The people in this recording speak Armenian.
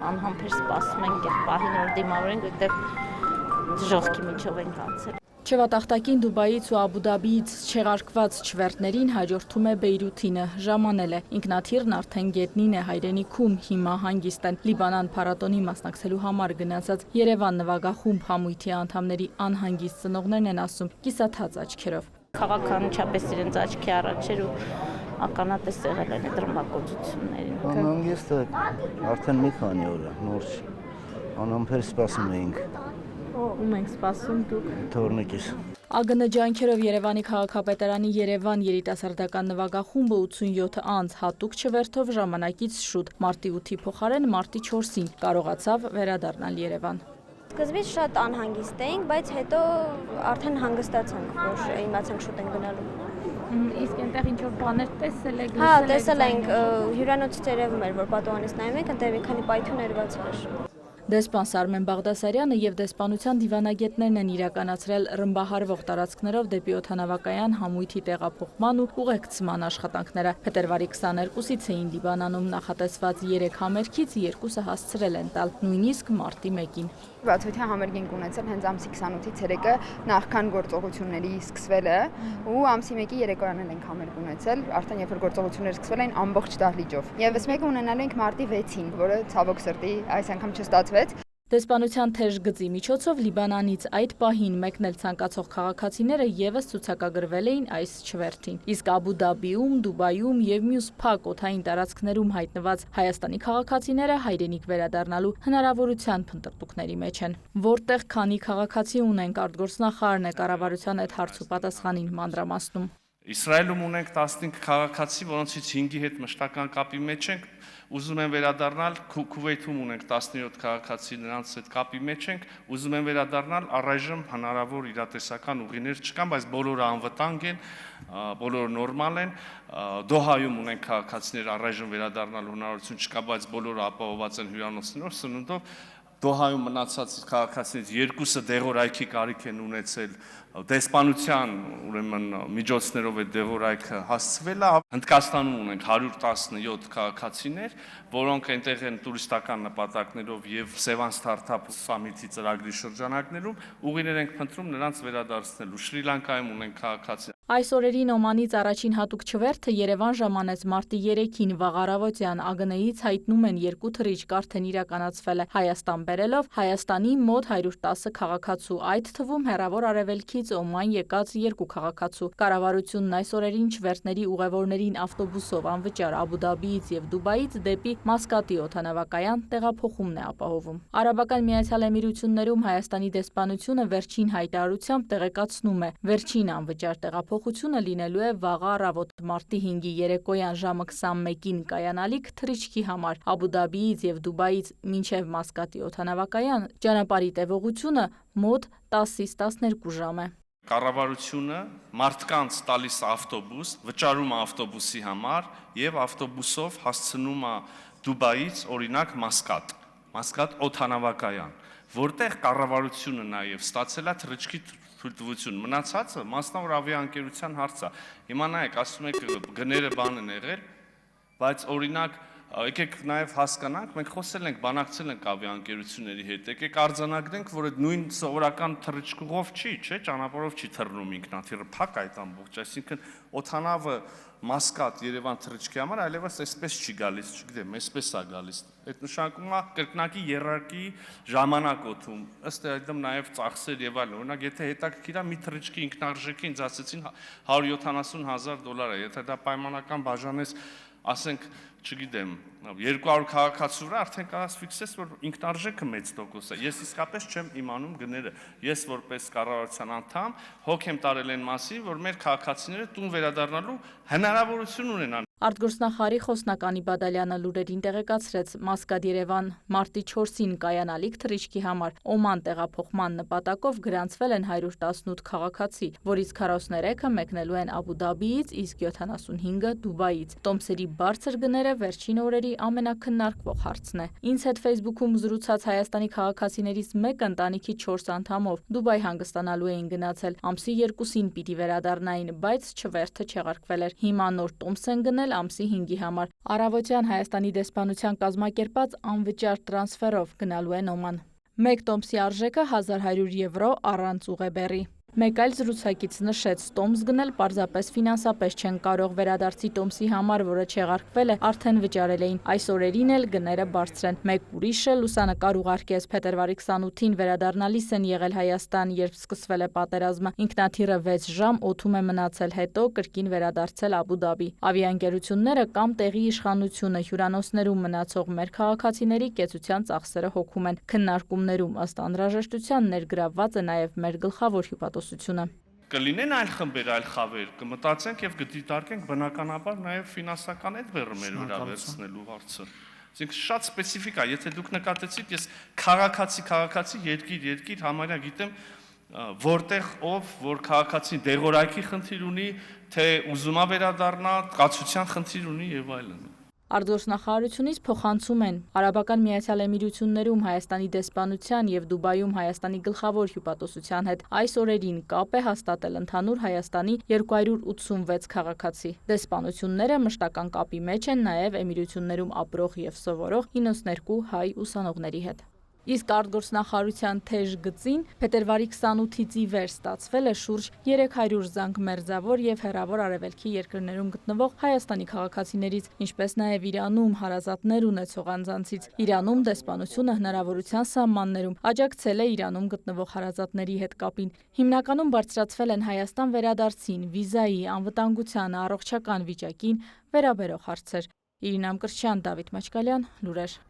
Անհամբեր սպասում ենք այդ պահին, որ դիմավորենք, որտեղ դժոխքի միջով ենք անցել։ Չվատախտակին Դուբայից ու Աբու Դաբիից չեղարկված չվերթներին հաջորդում է Բեյրութինը, ժամանել է։ Ինքնաթիռն արդեն գետնին է հայրենիքում, հիմա հանգիստ են։ Լիբանան փառատոնի մասնակցելու համար գնացած Երևան նվագախումբ համույթի անդամների անհանգիստ ծնողներն են ասում կիսաթած աչքերով։ Քաղաքը անմիջապես իրենց աչքի առաջ էր ու ականատես եղել են այդ ռմբակոծություններին։ Անհանգիստ է արդեն մի քանի օր է, նոր չի։ Անհամբեր սպասում էինք։ Ում ենք սպասում դուք։ Թորնիկիս։ ԱԳՆ ջանքերով Երևանի քաղաքապետարանի Երևան երիտասարդական նվագախումբը 87 անց հատուկ չվերթով ժամանակից շուտ մարտի 8-ի փոխարեն մարտի 4-ին կարողացավ վերադառնալ Երևան։ Սկզբից շատ անհանգիստ էինք, բայց հետո արդեն հանգստացանք, որ իմացանք շուտ ենք գնալու։ Իսկ այնտեղ ինչ որ բաներ տեսել եք, Հա, տեսել ենք, հյուրանոցից երևում էր, որ պատուհանից նայում ենք, այնտեղ մի քանի պայթյուն ներված էր։ Դեսպան Սարմեն Բաղդասարյանը եւ դեսպանության դիվանագետներն են իրականացրել ռմբահարվող տարածքներով դեպի օդանավակայան համույթի տեղափոխման ու ուղեկցման աշխատանքները։ Փետրվարի 22-ից էին Լիբանանում նախատեսված 3 համերգից 2-ը հասցրել են տալ, նույնիսկ մարտի 1-ին։ Բացօթյա համերգ ենք ունեցել հենց ամսի 28-ից երեկը նախքան գործողությունների սկսվելը ու ամսի 1-ի երեկոյանն ենք համերգ ունեցել, արդեն երբ որ գործողությունները սկսվել էին ամբողջ դահլիճով։ Եվս մեկը ունենալ ենք մարտի 6-ին, որը ցավոք սրտի այս անգամ չստացվեց։ Դեսպանության թեժ գծի միջոցով Լիբանանից այդ պահին մեկնել ցանկացող քաղաքացիները եւս ցուցակագրվել էին այս չվերթին։ Իսկ Աբու Դաբիում, Դուբայում եւ մյուս փակ օդային տարածքներում հայտնված Հայաստանի քաղաքացիները հայրենիք վերադառնալու հնարավորության փնտրտուքների մեջ են։ Որտեղ քանի քաղաքացի ունենք, արտգործնախարարն է կառավարության այդ հարցու պատասխանին մանրամասնում։ Իսրայելում ունենք 15 քաղաքացի, որոնցից 5-ի հետ մշտական կապի մեջ ենք, ուզում են վերադառնալ, Քուվեյթում ունենք 17 քաղաքացի, նրանց հետ կապի մեջ ենք, ուզում են վերադառնալ, առայժմ հնարավոր իրատեսական ուղիներ չկան, բայց բոլորը անվտանգ են, բոլորը նորմալ են, Դոհայում ունենք քաղաքացիներ, առայժմ վերադառնալու հնարավորություն չկա, բայց բոլորը ապահովված են հյուրանոցներով, սնունդով, Դոհայում մնացած քաղաքացիներից 2-ը դեղորայքի կարիք են ունեցել դեսպանության ուրեմն միջոցներով այդ դեղորայքը հասցվել է։ Հնդկաստանում ունենք 117 քաղաքացիներ, որոնք այնտեղ են տուրիստական նպատակներով եւ Sevan Startup Summit-ի ծրագրի շրջանակներում ուղիներ ենք փնտրում նրանց վերադարձնելու։ Շրի Լանկայում ունենք քաղաքացի։ Այս օրերին Օմանից առաջին հատուկ չվերթը Երևան ժամանեց մարտի 3-ին վաղ առավոտյան ԱԳՆ-ից հայտնում են 2 թռիչք արդեն իրականացվել է Հայաստան բերելով Հայաստանի մոտ 110 քաղաքացու, այդ թվում հեռավոր արևելքից Օման եկած 2 քաղաքացու։ Կառավարությունն այս օրերին չվերթների ուղևորներին ավտոբուսով անվճար Աբու Դաբիից եւ Դուբայից դեպի Մասկատի օդանավակայան տեղափոխումն է ապահովում։ Արաբական Միացյալ Էմիրություններում Հայաստանի դեսպանությունը վերջին հայտարարությամբ տեղեկացնում է, վերջին անվճար տեղափոխությունը լինելու է վաղ առավոտ մարտի 5-ի երեկոյան ժամը 21-ին կայանալիք թռիչքի համար Աբու Դաբիից եւ Դուբայից մինչեւ Մասկատի օդանավակայան ճանապարհի տևողությունը մոտ 10-ից 12 ժամ է։ Կառավարությունը մարդկանց տալիս ավտոբուս, վճարում է ավտոբուսի համար եւ ավտոբուսով հասցնում է Դուբայից օրինակ Մասկատ օդանավակայան, որտեղ կառավարությունը նաեւ ստացել է թռիչքի թույլտվություն։ Մնացածը մասնավոր ավիաընկերության հարց է։ Հիմա նայեք, ասում եք գները բան են եղել, բայց օրինակ եկեք նաև հասկանանք, մենք խոսել ենք, բանակցել ենք ավիաընկերությունների հետ, եկեք արձանագրենք, որ այդ նույն սովորական թռիչքով չի, չէ, ճանապարհով չի թռնում ինքնաթիռը, փակ այդ ամբողջ, այսինքն օդանավը Մասկատ Երևան թռիչքի համար այլևս այսպես չի գալիս, չգիտեմ, այսպես է գալիս։ Այդ նշանակում է կրկնակի երարկի ժամանակ օդում, ըստ այդմ նաև ծախսեր եւ այլն։ Օրինակ, եթե հետաքրքիր է մի թռիչքի ինքնարժեքը ինձ ասեցին $170,000 է, եթե դա պայմանական բաժանես, ասենք, չգիտեմ, 200 քաղաքացու վրա արդեն կարաս ֆիքսես, որ ինքնարժեքը մեծ տոկոս է։ Ես իսկապես չեմ իմանում գները։ Ես որպես կառավարության անդամ հոգ եմ տարել այն մասին, որ մեր քաղաքացիները տուն վերադառնալու հնարավորություն ունենան։ Արտգործնախարարի խոսնակ Անի Բադալյանը լուրերին տեղեկացրեց Մասկատ Երևան մարտի 4-ին կայանալիք թռիչքի համար Օման տեղափոխման նպատակով գրանցվել են 118 քաղաքացի, որից 43-ը մեկնելու են Աբու Դաբիից, իսկ 75-ը Դուբայից։ Տոմսերի բարձր գները վերջին օրերի ամենակննարկվող հարցն է։ Ինձ հետ Facebook-ում զրուցած Հայաստանի քաղաքացիներից մեկը ընտանիքի 4 անդամով Դուբայ հանգստանալու էին գնացել։ Ամսի 2-ին պիտի վերադառնային, բայց չվերթը չեղարկվել էր։ Հիմա նոր տոմս են գնել կազմել ամսի 5-ի համար։ Առավոտյան Հայաստանի դեսպանության կազմակերպած անվճար տրանսֆերով գնալու են Օման։ Մեկ տոմսի արժեքը 1100 եվրո առանց ուղեբեռի։ Մեկ այլ զրուցակից նշեց, տոմս գնել պարզապես ֆինանսապես չեն կարող, վերադարձի տոմսի համար, որը չեղարկվել է, արդեն վճարել էին։ Այս օրերին էլ գները բարձր են։ Մեկ ուրիշը լուսանկար ուղարկեց փետրվարի 28-ին վերադառնալիս են եղել Հայաստան, երբ սկսվել է պատերազմը։ Ինքնաթիռը 6 ժամ օդում է մնացել, հետո կրկին վերադարձել Աբու Դաբի։ Ավիաընկերությունները կամ տեղի իշխանությունը հյուրանոցներում մնացող մեր քաղաքացիների կեցության ծախսերը հոգում են։ Քննարկումներում ըստ անհրաժեշտության ներգրավված է նաև մեր գլխավոր հյուպատոսությունը։ Կլինեն այլ խմբեր, այլ խավեր, կմտածենք եւ կդիտարկենք բնականաբար նաեւ ֆինանսական այդ բեռը մեր վրա վերցնելու հարցը։ Այսինքն շատ սպეციფიկ է, եթե դուք նկատեցիք, ես քաղաքացի երկիր համարյա գիտեմ որտեղ ով որ քաղաքացին դեղորայքի խնդիր ունի, թե ուզում է վերադառնա, կացության խնդիր ունի եւ այլն։ Արտգործնախարարությունից փոխանցում են Արաբական Միացյալ Էմիրություններում Հայաստանի դեսպանության եւ Դուբայում Հայաստանի գլխավոր հյուպատոսության հետ այս օրերին կապ է հաստատել ընդհանուր Հայաստանի 286 քաղաքացի։ Դեսպանությունները մշտական կապի մեջ են նաեւ Էմիրություններում ապրող եւ սովորող 92 հայ ուսանողների հետ։ Իսկ արտգործնախարարության թեժ գծին փետրվարի 28-ից ի վեր ստացվել է շուրջ 300 զանգ մերձավոր եւ հեռավոր արևելքի երկրներում գտնվող Հայաստանի քաղաքացիներից, ինչպես նաեւ Իրանում հարազատներ ունեցող անձանցից։ Իրանում դեսպանությունը հնարավորության սահմաններում աջակցել է Իրանում գտնվող հարազատների հետ կապին։ Հիմնականում բարձրացվել են Հայաստան վերադարձին, վիզայի, անվտանգության, առողջական վիճակին վերաբերող հարցեր։ Իրինա Մկրտչյան, Դավիթ Մաչկալյան, լուրեր։